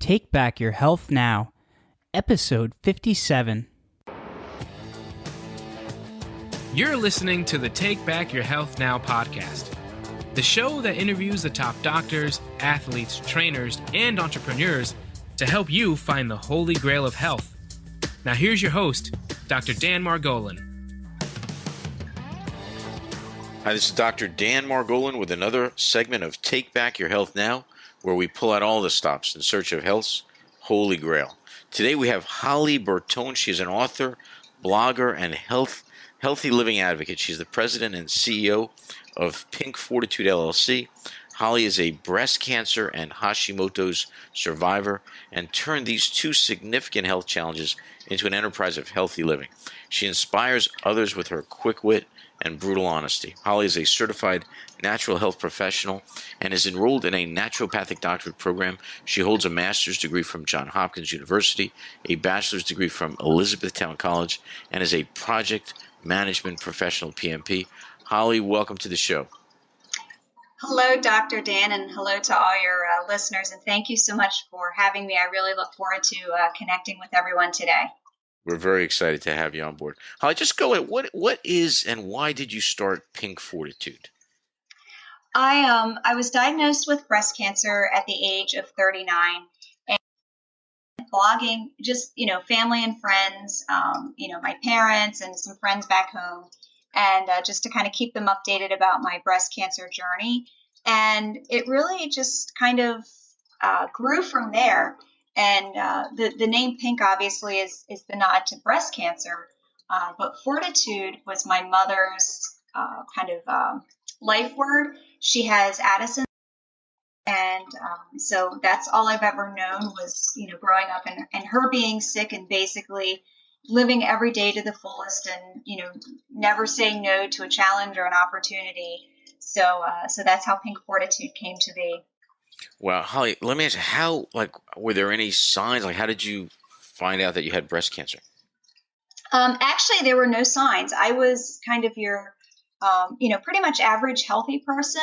Take Back Your Health Now, Episode 57. You're listening to the Take Back Your Health Now podcast, the show that interviews the top doctors, athletes, trainers, and entrepreneurs to help you find the holy grail of health. Now here's your host, Dr. Dan Margolin. Hi, this is Dr. Dan Margolin with another segment of Take Back Your Health Now, where we pull out all the stops in search of health's holy grail. Today we have Holly Bertone. She is an author, blogger, and healthy living advocate. She's the president and CEO of Pink Fortitude LLC. Holly is a breast cancer and Hashimoto's survivor and turned these two significant health challenges into an enterprise of healthy living. She inspires others with her quick wit and brutal honesty. Holly is a certified natural health professional and is enrolled in a Naturopathic Doctorate program. She holds a master's degree from Johns Hopkins University, a bachelor's degree from Elizabethtown College, and is a project management professional PMP. Holly, welcome to the show. Hello, Dr. Dan, and hello to all your listeners, and thank you so much for having me. I really look forward to connecting with everyone today. We're very excited to have you on board. Holly, just go ahead. What is and why did you start Pink Fortitude? I was diagnosed with breast cancer at the age of 39, and blogging, just, family and friends, my parents and some friends back home, and just to kind of keep them updated about my breast cancer journey. And it really just kind of grew from there. And the name Pink obviously is the nod to breast cancer, but Fortitude was my mother's life word. She has Addison, and so that's all I've ever known was, growing up and her being sick and basically living every day to the fullest and, never saying no to a challenge or an opportunity. So that's how Pink Fortitude came to be. Well, Holly, let me ask you, were there any signs? How did you find out that you had breast cancer? Actually, there were no signs. I was kind of your, pretty much average healthy person.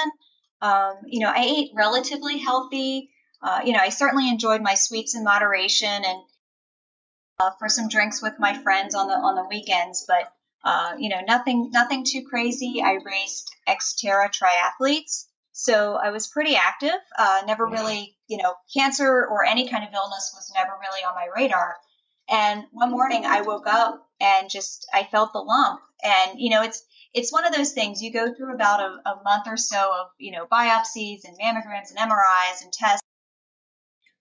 I ate relatively healthy. I certainly enjoyed my sweets in moderation and for some drinks with my friends on the weekends, but nothing too crazy. I raced Xterra triathletes. So I was pretty active, never really, cancer or any kind of illness was never really on my radar. And one morning I woke up and I felt the lump. And, it's one of those things you go through about a month or so of, biopsies and mammograms and MRIs and tests.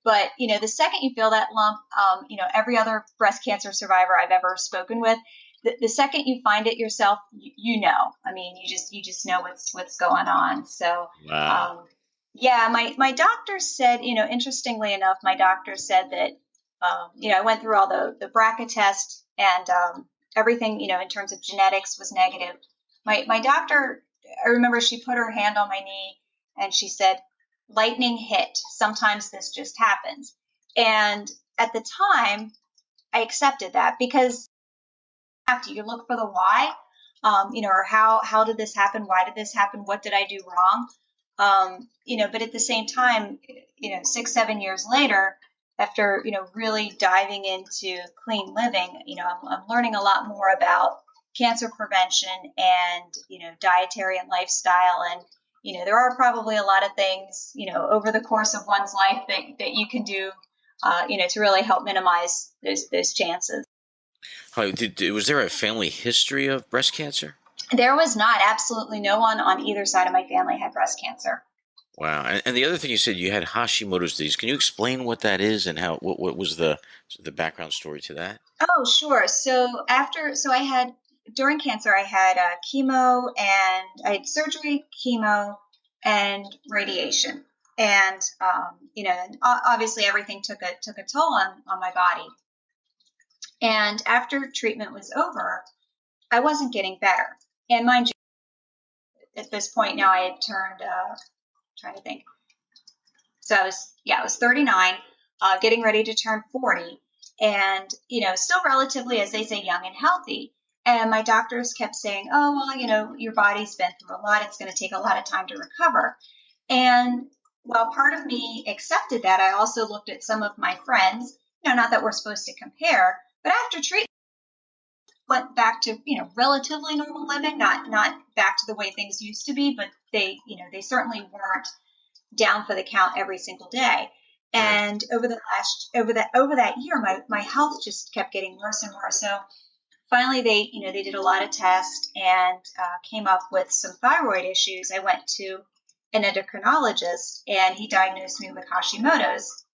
But, the second you feel that lump, every other breast cancer survivor I've ever spoken with, the second you find it yourself, you just know what's going on. So, wow. My doctor said, interestingly enough, my doctor said that, I went through all the BRCA test and everything, in terms of genetics was negative. My doctor, I remember she put her hand on my knee and she said, lightning hit. Sometimes this just happens. And at the time, I accepted that because after you look for the why, or how did this happen? Why did this happen? What did I do wrong? But at the same time, 6-7 years later, after, really diving into clean living, I'm learning a lot more about cancer prevention and, dietary and lifestyle. And, there are probably a lot of things, over the course of one's life that you can do, to really help minimize those chances. Was there a family history of breast cancer? There was not. Absolutely no one on either side of my family had breast cancer. Wow. And the other thing you said, you had Hashimoto's disease. Can you explain what that is and what was the background story to that? Oh, sure. So during cancer, I had chemo and I had surgery, chemo, and radiation. And, obviously everything took a toll on my body. And after treatment was over, I wasn't getting better. And mind you, at this point now I had turned, trying to think. So I was 39, getting ready to turn 40 and, still relatively, as they say, young and healthy. And my doctors kept saying, oh, well, your body's been through a lot. It's going to take a lot of time to recover. And while part of me accepted that, I also looked at some of my friends, not that we're supposed to compare, but after treatment, went back to, relatively normal living, not back to the way things used to be, but they certainly weren't down for the count every single day. Right. And over that year, my health just kept getting worse and worse. So finally, they did a lot of tests and came up with some thyroid issues. I went to an endocrinologist, and he diagnosed me with Hashimoto's.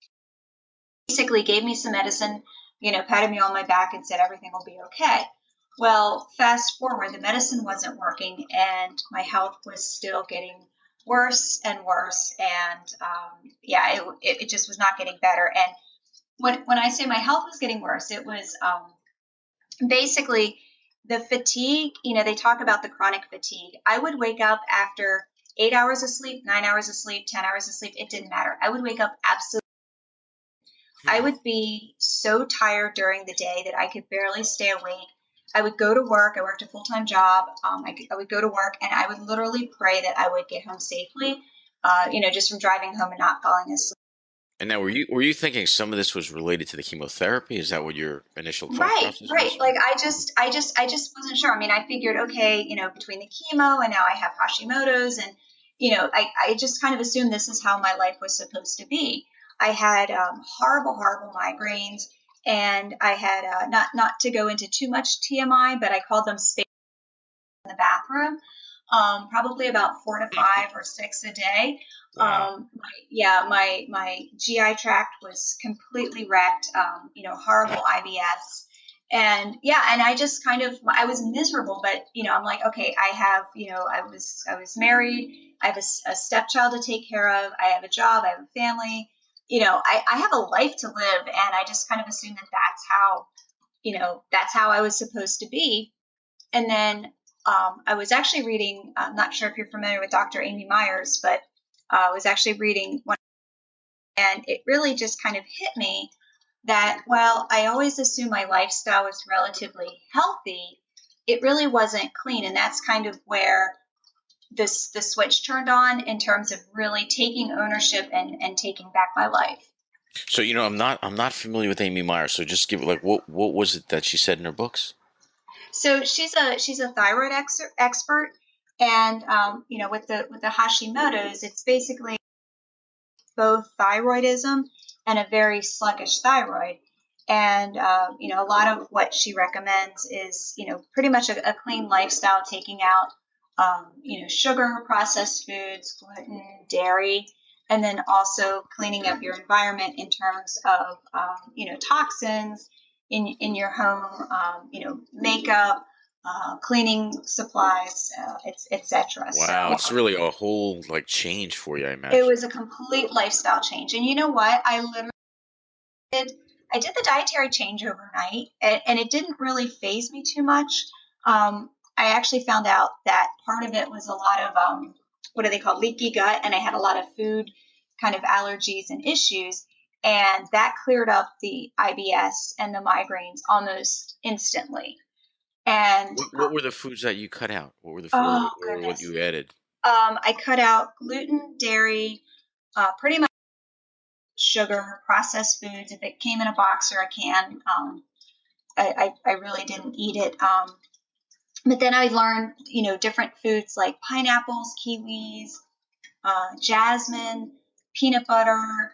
Basically, gave me some medicine, patted me on my back, and said everything will be okay. Well, fast forward, the medicine wasn't working, and my health was still getting worse and worse. And it just was not getting better. And when I say my health was getting worse, it was basically the fatigue. They talk about the chronic fatigue. I would wake up after 8 hours of sleep, 9 hours of sleep, 10 hours of sleep. It didn't matter. I would wake up absolutely. I would be so tired during the day that I could barely stay awake. I would go to work. I worked a full-time job. I would go to work, and I would literally pray that I would get home safely, just from driving home and not falling asleep. And now, were you thinking some of this was related to the chemotherapy? Is that what your initial thought Right, process right. was? Like I just wasn't sure. I mean, I figured, okay, between the chemo and now I have Hashimoto's, and I just kind of assumed this is how my life was supposed to be. I had horrible, horrible migraines, and I had not to go into too much TMI, but I called them space in the bathroom, probably about 4 to 5 or 6 a day. Wow. My GI tract was completely wrecked. Horrible IBS, and I just I was miserable. But I'm like, okay, I have, I was married. I have a stepchild to take care of. I have a job. I have a family. I have a life to live, and I just kind of assumed that that's how I was supposed to be. And then I was actually reading, I'm not sure if you're familiar with Dr. Amy Myers, but I was actually reading one, and it really just kind of hit me that, well, I always assumed my lifestyle was relatively healthy. It really wasn't clean. And that's kind of where the switch turned on in terms of really taking ownership and taking back my life. So I'm not familiar with Amy Meyer. So just give like what was it that she said in her books? So she's a thyroid expert, and with the Hashimoto's, it's basically both thyroidism and a very sluggish thyroid. And a lot of what she recommends is pretty much a clean lifestyle, taking out sugar, processed foods, gluten, dairy, and then also cleaning up your environment in terms of toxins in your home, makeup, cleaning supplies, etc. Wow, So it's really a whole like change for you, I it imagine. was a complete lifestyle change. And you know what? I did the dietary change overnight, and it didn't really phase me too much. I actually found out that part of it was a lot of what do they call leaky gut, and I had a lot of food kind of allergies and issues, and that cleared up the IBS and the migraines almost instantly. And What were the foods that you cut out? What were the oh or what goodness, you added? I cut out gluten, dairy, pretty much sugar, processed foods. If it came in a box or a can, I really didn't eat it. But then I learned, different foods like pineapples, kiwis, jasmine, peanut butter,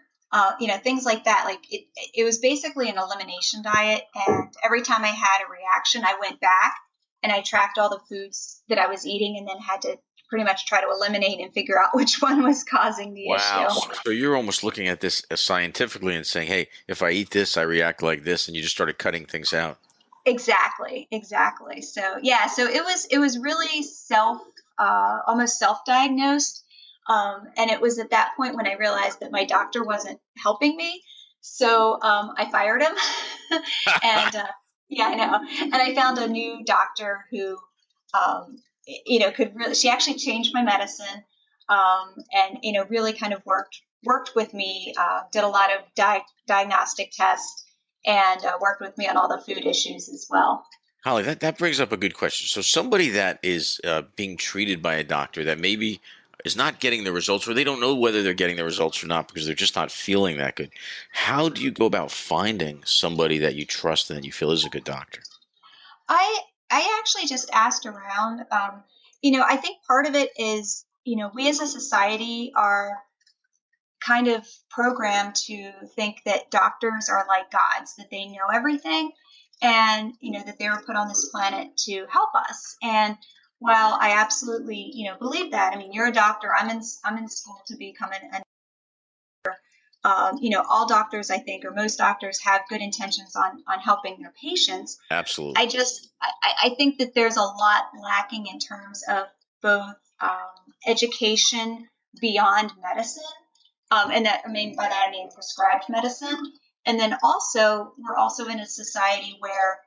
things like that. Like it was basically an elimination diet. And every time I had a reaction, I went back and I tracked all the foods that I was eating, and then had to pretty much try to eliminate and figure out which one was causing the Wow. issue. So you're almost looking at this scientifically and saying, "Hey, if I eat this, I react like this," and you just started cutting things out. Exactly. So yeah, so it was really almost self-diagnosed, and it was at that point when I realized that my doctor wasn't helping me. So I fired him, and yeah, I know. And I found a new doctor who, could really. She actually changed my medicine, and really kind of worked with me. Did a lot of diagnostic tests, and worked with me on all the food issues as well. Holly, that brings up a good question. So somebody that is being treated by a doctor that maybe is not getting the results, or they don't know whether they're getting the results or not because they're just not feeling that good. How do you go about finding somebody that you trust and that you feel is a good doctor? I actually just asked around. I think part of it is, we as a society are kind of programmed to think that doctors are like gods, that they know everything, and that they were put on this planet to help us. And while I absolutely believe that, I mean, you're a doctor. I'm in school to become an all doctors, I think, or most doctors have good intentions on helping their patients. Absolutely. I think that there's a lot lacking in terms of both education beyond medicine, and that, I mean, by that I mean prescribed medicine. And then also, we're also in a society where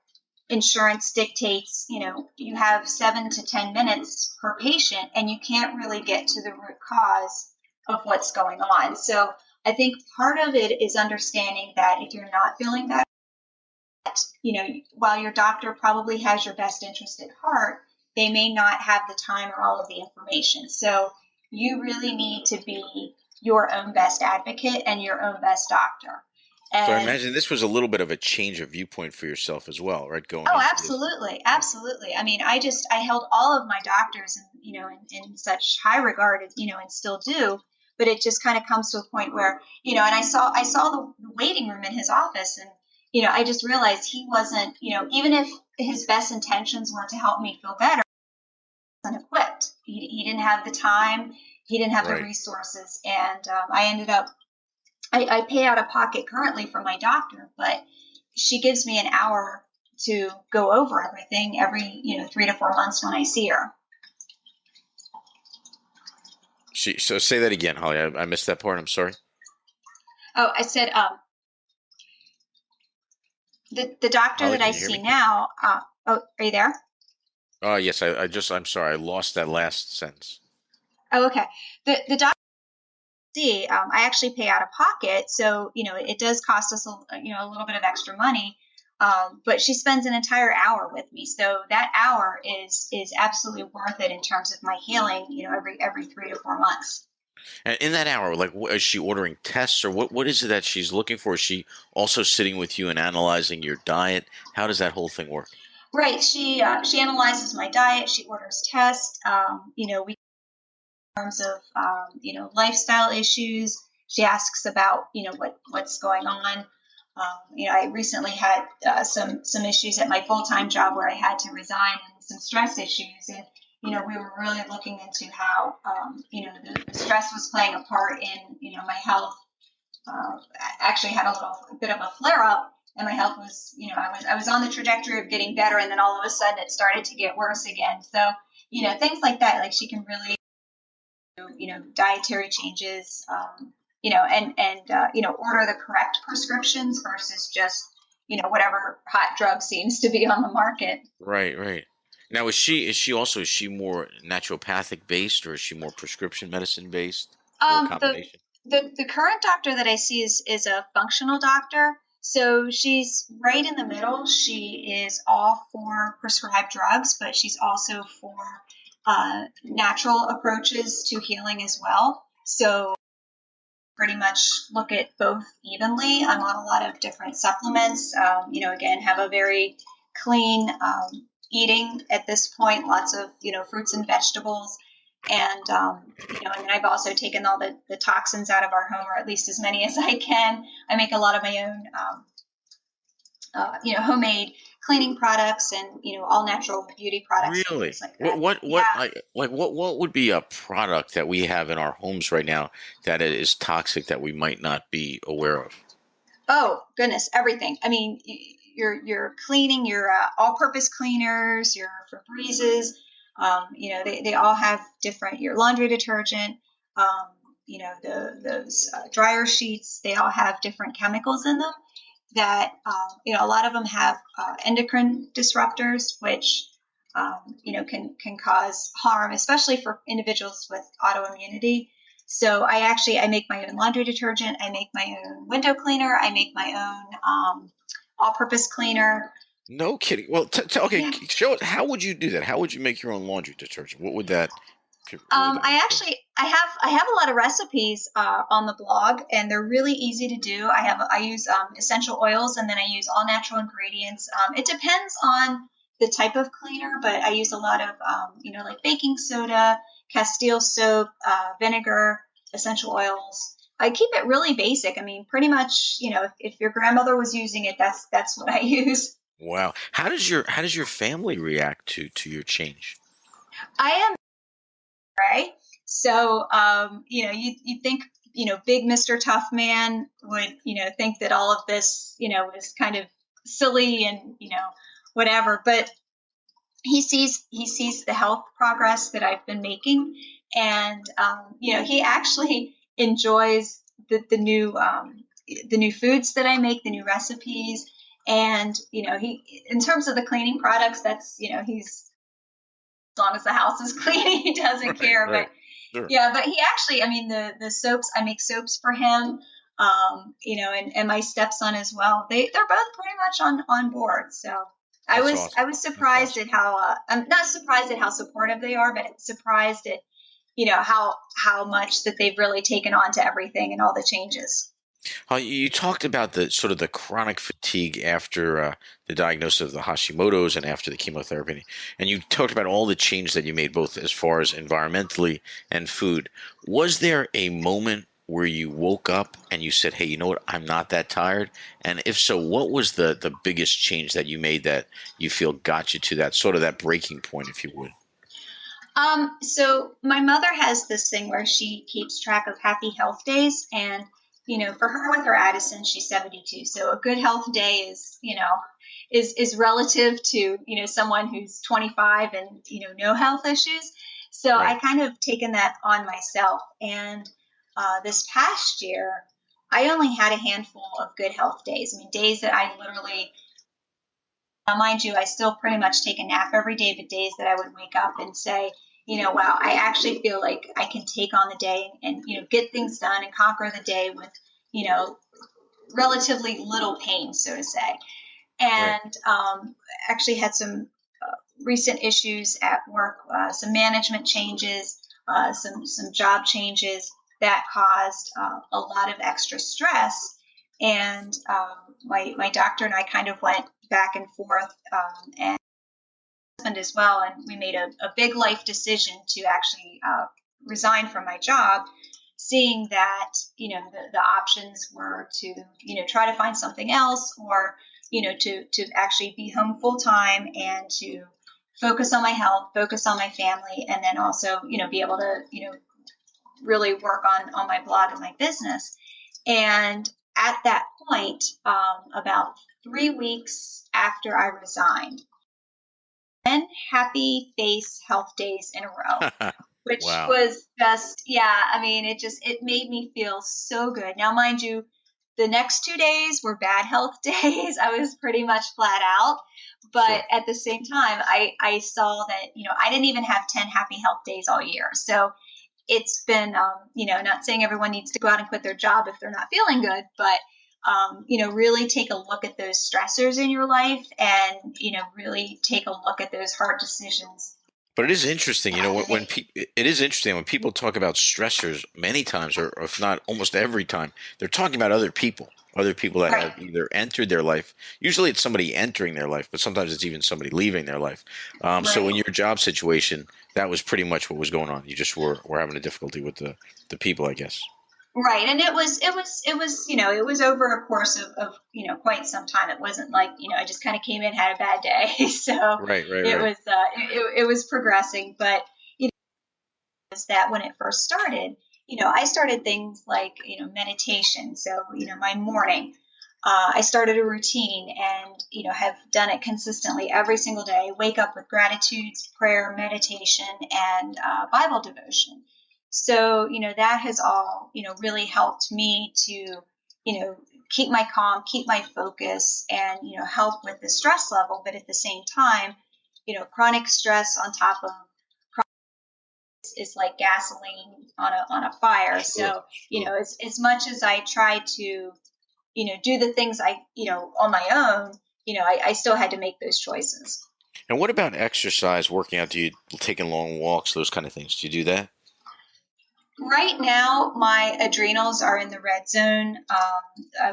insurance dictates, you have 7 to 10 minutes per patient, and you can't really get to the root cause of what's going on. So I think part of it is understanding that if you're not feeling better, while your doctor probably has your best interest at heart, they may not have the time or all of the information. So you really need to be your own best advocate and your own best doctor. So I And imagine this was a little bit of a change of viewpoint for yourself as well, right? Going oh, into this. absolutely. I mean, I held all of my doctors, in such high regard, and still do. But it just kind of comes to a point where, and I saw the waiting room in his office, and I just realized he wasn't, even if his best intentions were to help me feel better, he wasn't equipped. He didn't have the time, he didn't have the Right. resources, and I ended up. I pay out of pocket currently for my doctor, but she gives me an hour to go over everything every 3 to 4 months when I see her. So say that again, Holly. I missed that part. I'm sorry. Oh, I said the doctor Holly, that I can you hear see me? now. Oh, are you there? Yes. I'm sorry. I lost that last sentence. Oh, okay. The doctor I see, I actually pay out of pocket, so it does cost us a little bit of extra money. But she spends an entire hour with me, so that hour is absolutely worth it in terms of my healing. Every 3 to 4 months. And in that hour, like, is she ordering tests, or what is it that she's looking for? Is she also sitting with you and analyzing your diet? How does that whole thing work? Right. She analyzes my diet. She orders tests. We in terms of lifestyle issues. She asks about what's going on. I recently had some issues at my full time job where I had to resign, and some stress issues, and we were really looking into how the stress was playing a part in my health. I actually had a little bit of a flare up, and my health was I was on the trajectory of getting better, and then all of a sudden it started to get worse again. So things like that, like she can really dietary changes, and order the correct prescriptions versus just whatever hot drug seems to be on the market. Right, right. Now, is she more naturopathic based, or is she more prescription medicine based, or a The combination? the current doctor that I see is a functional doctor. So she's right in the middle. She is all for prescribed drugs, but she's also for natural approaches to healing as well. So pretty much look at both evenly. I'm on a lot of different supplements. Again, have a very clean eating at this point. Lots of fruits and vegetables, and and then I've also taken all the toxins out of our home, or at least as many as I can. I make a lot of my own, homemade cleaning products, and all natural beauty products and Really? things like What that. what Yeah. what I like what would be a product that we have in our homes right now that is toxic that we might not be aware of? Oh goodness, everything. I mean, you're cleaning your all-purpose cleaners, your Febrezes. They all have different. Your laundry detergent. Um, those dryer sheets. They all have different chemicals in them. That a lot of them have endocrine disruptors, which can cause harm, especially for individuals with autoimmunity. So I make my own laundry detergent. I make my own window cleaner. I make my own all-purpose cleaner. No kidding. Well, okay, Yeah. show us how would you do that? How would you make your own laundry detergent? What would that I have a lot of recipes on the blog, and they're really easy to do. I use essential oils, and then I use all natural ingredients. It depends on the type of cleaner, but I use a lot of like baking soda, Castile soap, vinegar, essential oils. I keep it really basic. I mean, pretty much, if your grandmother was using it, that's what I use. Wow. How does your family react to your change? I am right. So, you think, big Mr. Tough Man would, think that all of this, was kind of silly and, whatever. But he sees the health progress that I've been making, and he actually enjoys the new foods that I make, the new recipes, and he in terms of the cleaning products, that's he's as long as the house is clean, he doesn't care. Right. But Sure. yeah, but he actually, I mean, the soaps, I make soaps for him, and my stepson as well. They're both pretty much on board. So That's awesome. I was That's surprised awesome. at how, I'm not surprised at how supportive they are, but surprised at, how much that they've really taken on to everything and all the changes. You talked about the sort of the chronic fatigue after the diagnosis of the Hashimoto's and after the chemotherapy, and you talked about all the change that you made, both as far as environmentally and food. Was there a moment where you woke up and you said, "Hey, you know what? I'm not that tired"? And if so, what was the biggest change that you made that you feel got you to that sort of that breaking point, if you would? So my mother has this thing where she keeps track of happy health days, and for her with her Addison, she's 72. So a good health day is relative to someone who's 25 and no health issues. So I Right. kind of taken that on myself, and this past year, I only had a handful of good health days. I mean, days that I literally, now, mind you, I still pretty much take a nap every day, but days that I would wake up and say, wow, I actually feel like I can take on the day and get things done and conquer the day with, you know, relatively little pain, so to say. Right. And actually had some recent issues at work, some management changes, some job changes that caused a lot of extra stress. And my doctor and I kind of went back and forth, and husband as well, and we made a big life decision to actually resign from my job, seeing that the options were to try to find something else, or to actually be home full time and to focus on my health, focus on my family, and then also be able to really work on my blog and my business. And at that point, about 3 weeks after I resigned, 10 happy face health days in a row, which Wow. was just, yeah, I mean, it made me feel so good. Now, mind you, the next 2 days were bad health days. I was pretty much flat out. But Sure. at the same time, I saw that, I didn't even have 10 happy health days all year. So it's been, not saying everyone needs to go out and quit their job if they're not feeling good, but, really take a look at those stressors in your life, and, really take a look at those hard decisions. But it is interesting, it is interesting when people talk about stressors many times, or if not almost every time, they're talking about other people that Right. have either entered their life. Usually it's somebody entering their life, but sometimes it's even somebody leaving their life. So in Right. your job situation, that was pretty much what was going on. You just were having a difficulty with the people, I guess. Right. And it was over a course of quite some time. It wasn't like, I just kind of came in, had a bad day. So Right, right, it right. was, it was progressing, but, was that when it first started, I started things like, meditation. So, my morning, I started a routine, and, have done it consistently every single day. Wake up with gratitudes, prayer, meditation, and Bible devotion. So, that has all, really helped me to, keep my calm, keep my focus, and, help with the stress level. But at the same time, chronic stress on top of is like gasoline on a fire. Sure, So, sure. as much as I try to, do the things I, on my own, I still had to make those choices. And what about exercise, working out? Do you taking long walks, those kind of things? Do you do that? Right now, my adrenals are in the red zone.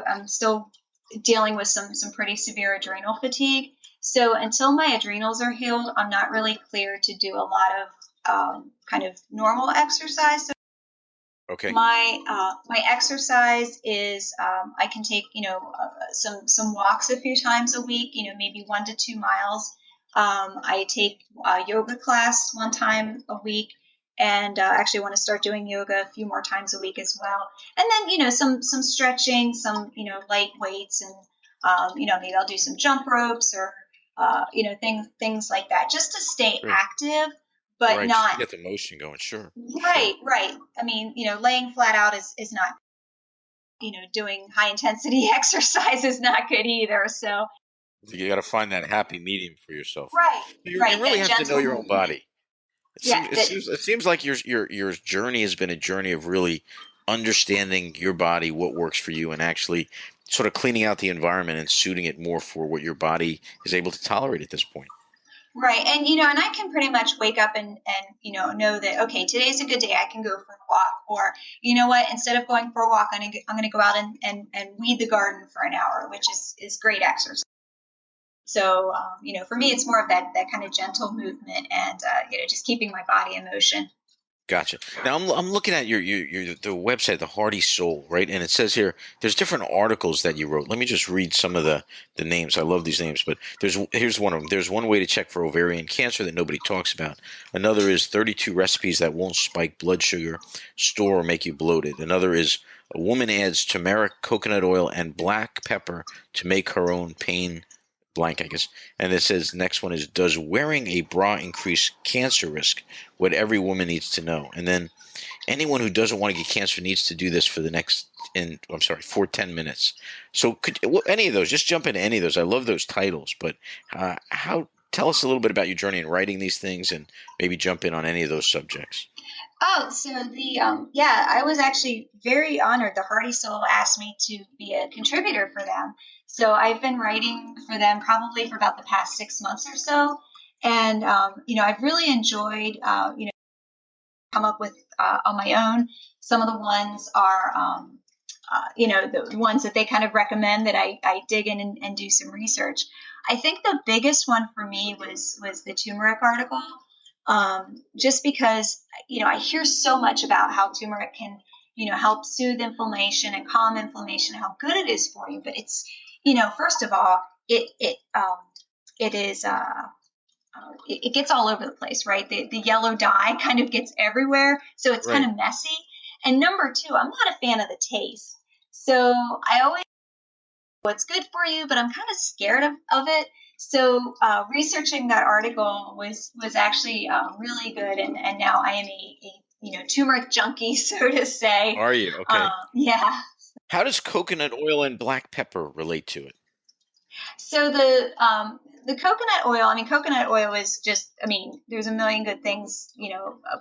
I'm still dealing with some pretty severe adrenal fatigue. So until my adrenals are healed, I'm not really clear to do a lot of kind of normal exercise. So Okay. my exercise is I can take some walks a few times a week. Maybe 1 to 2 miles. I take a yoga class one time a week, and actually want to start doing yoga a few more times a week as well. And then some stretching, some light weights, and maybe I'll do some jump ropes or things like that, just to stay Sure. active, but Right. Just to not. get the motion going. Sure. Sure. Right, right. I mean, laying flat out is not, doing high intensity exercise is not good either. So, You got to find that happy medium for yourself. right, You right. really That have to know gentle your own movement. body. Yeah, It seems like your journey has been a journey of really understanding your body, what works for you, and actually sort of cleaning out the environment and suiting it more for what your body is able to tolerate at this point. right. And I can pretty much wake up and know that, okay, today's a good day. I can go for a walk, or you know what, instead of going for a walk, I'm gonna go out and weed the garden for an hour, which is great exercise. So, for me, it's more of that kind of gentle movement and, just keeping my body in motion. Gotcha. Now I'm looking at your the website, the Hardy Soul, right? And it says here there's different articles that you wrote. Let me just read some of the names. I love these names, but here's one of them. There's one way to check for ovarian cancer that nobody talks about. Another is 32 recipes that won't spike blood sugar, store or make you bloated. Another is a woman adds turmeric, coconut oil, and black pepper to make her own pain blank, I guess. And it says next one is does wearing a bra increase cancer risk? What every woman needs to know. And then anyone who doesn't want to get cancer needs to do this for the next for 10 minutes. So could any of those, just jump into any of those. I love those titles, but how tell us a little bit about your journey in writing these things and maybe jump in on any of those subjects. Oh, so I was actually very honored. The Hardy Soul asked me to be a contributor for them. So I've been writing for them probably for about the past 6 months or so. And, I've really enjoyed, come up with on my own. Some of the ones are, the ones that they kind of recommend that I dig in and do some research. I think the biggest one for me was the turmeric article, just because I hear so much about how turmeric can help soothe inflammation and calm inflammation, how good it is for you. But it's first of all, it is. It gets all over the place, right? The yellow dye kind of gets everywhere, so it's kind Right. of messy. And number two, I'm not a fan of the taste. So I always what's good for you, but I'm kind of scared of it. So researching that article was actually really good, and now I am a turmeric junkie, so to say. Are you? Okay. Yeah. How does coconut oil and black pepper relate to it? So the coconut oil, I mean, coconut oil is just, I mean, there's a million good things,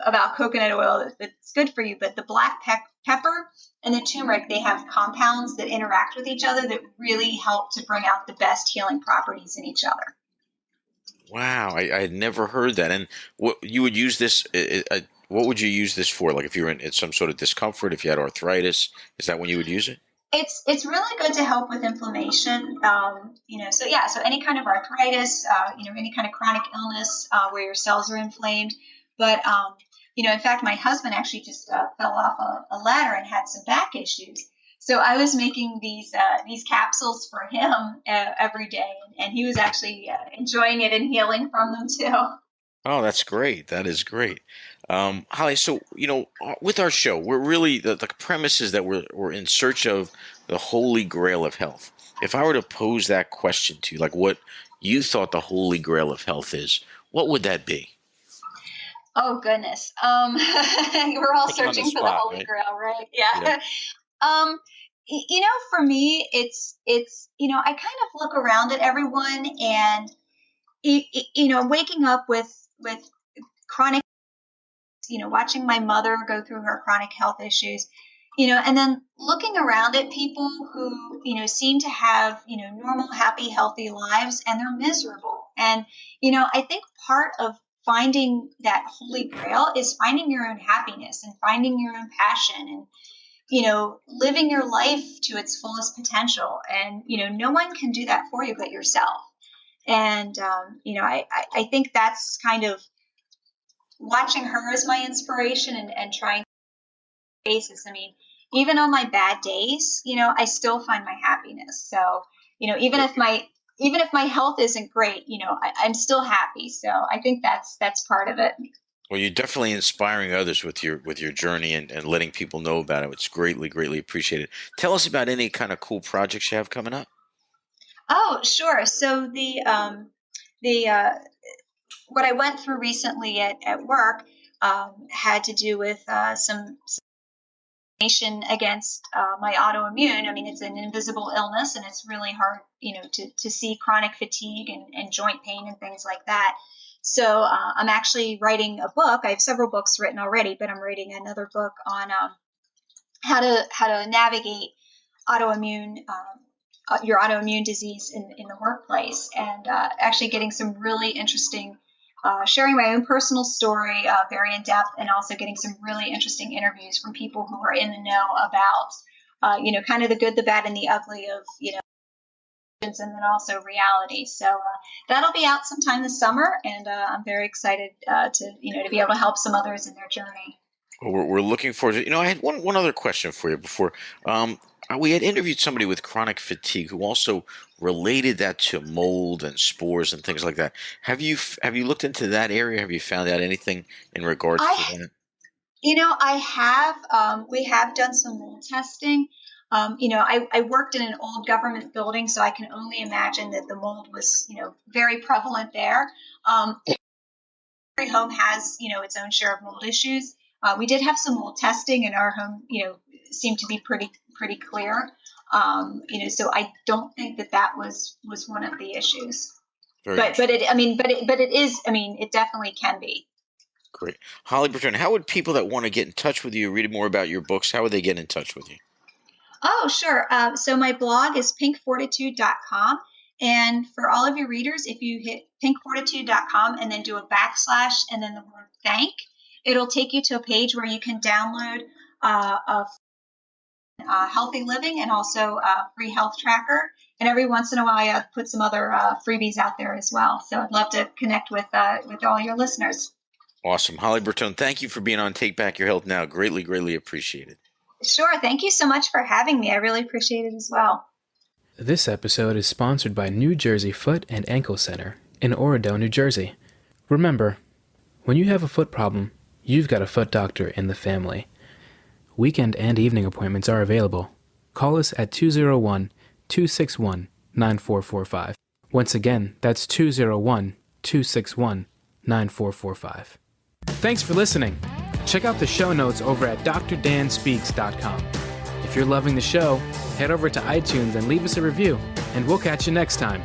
about coconut oil that's good for you, but the black pepper and the turmeric, they have compounds that interact with each other that really help to bring out the best healing properties in each other. Wow, I had never heard that. And what you would use this? What would you use this for? Like if you were in some sort of discomfort, if you had arthritis, is that when you would use it? It's really good to help with inflammation. So yeah, so any kind of arthritis, any kind of chronic illness where your cells are inflamed. But in fact, my husband actually just fell off a ladder and had some back issues. So I was making these capsules for him every day, and he was actually enjoying it and healing from them too. Oh, that's great. That is great. Holly, so, with our show, we're really, the premise is that we're in search of the holy grail of health. If I were to pose that question to you, like what you thought the holy grail of health is, what would that be? Oh goodness, we're all Put you on the searching for the spot, holy right? grail, right? Yeah. Yeah. Um, for me, it's I kind of look around at everyone, and waking up with chronic, watching my mother go through her chronic health issues, And then looking around at people who, seem to have, normal, happy, healthy lives, and they're miserable. And, I think part of finding that holy grail is finding your own happiness and finding your own passion and, living your life to its fullest potential. And, no one can do that for you but yourself. And, I think that's kind of watching her as my inspiration and trying basis. I mean, even on my bad days, I still find my happiness. So, even if my health isn't great, I'm still happy. So I think that's part of it. Well, you're definitely inspiring others with your journey and letting people know about it. It's greatly appreciated. Tell us about any kind of cool projects you have coming up. Oh, sure. So the what I went through recently at work had to do with some against my autoimmune. I mean, it's an invisible illness, and it's really hard, to see chronic fatigue and joint pain and things like that. So I'm actually writing a book. I have several books written already, but I'm writing another book on how to navigate autoimmune your autoimmune disease in the workplace, and actually getting some really interesting. Sharing my own personal story, very in depth, and also getting some really interesting interviews from people who are in the know about, kind of the good, the bad, and the ugly of, and then also reality. So that'll be out sometime this summer, and I'm very excited to be able to help some others in their journey. Well, we're looking forward to. I had one other question for you before. We had interviewed somebody with chronic fatigue who also related that to mold and spores and things like that. Have you looked into that area? Have you found out anything in regards to that? I have. We have done some mold testing. I worked in an old government building, so I can only imagine that the mold was, very prevalent there. Every home has, its own share of mold issues. We did have some mold testing, and our home, seemed to be pretty clear. So I don't think that was one of the issues. But it is. I mean, it definitely can be. Great. Holly Bertone, how would people that want to get in touch with you, read more about your books, how would they get in touch with you? Oh, sure. So my blog is pinkfortitude.com. And for all of your readers, if you hit pinkfortitude.com and then do a / and then the word thank, it'll take you to a page where you can download a healthy living and also a free health tracker. And every once in a while, I put some other freebies out there as well. So I'd love to connect with all your listeners. Awesome. Holly Bertone, thank you for being on Take Back Your Health Now. Greatly appreciated. Sure. Thank you so much for having me. I really appreciate it as well. This episode is sponsored by New Jersey Foot and Ankle Center in Oredo, New Jersey. Remember, when you have a foot problem, you've got a foot doctor in the family. Weekend and evening appointments are available. Call us at 201-261-9445. Once again, that's 201-261-9445. Thanks for listening. Check out the show notes over at drdanspeaks.com. If you're loving the show, head over to iTunes and leave us a review, and we'll catch you next time.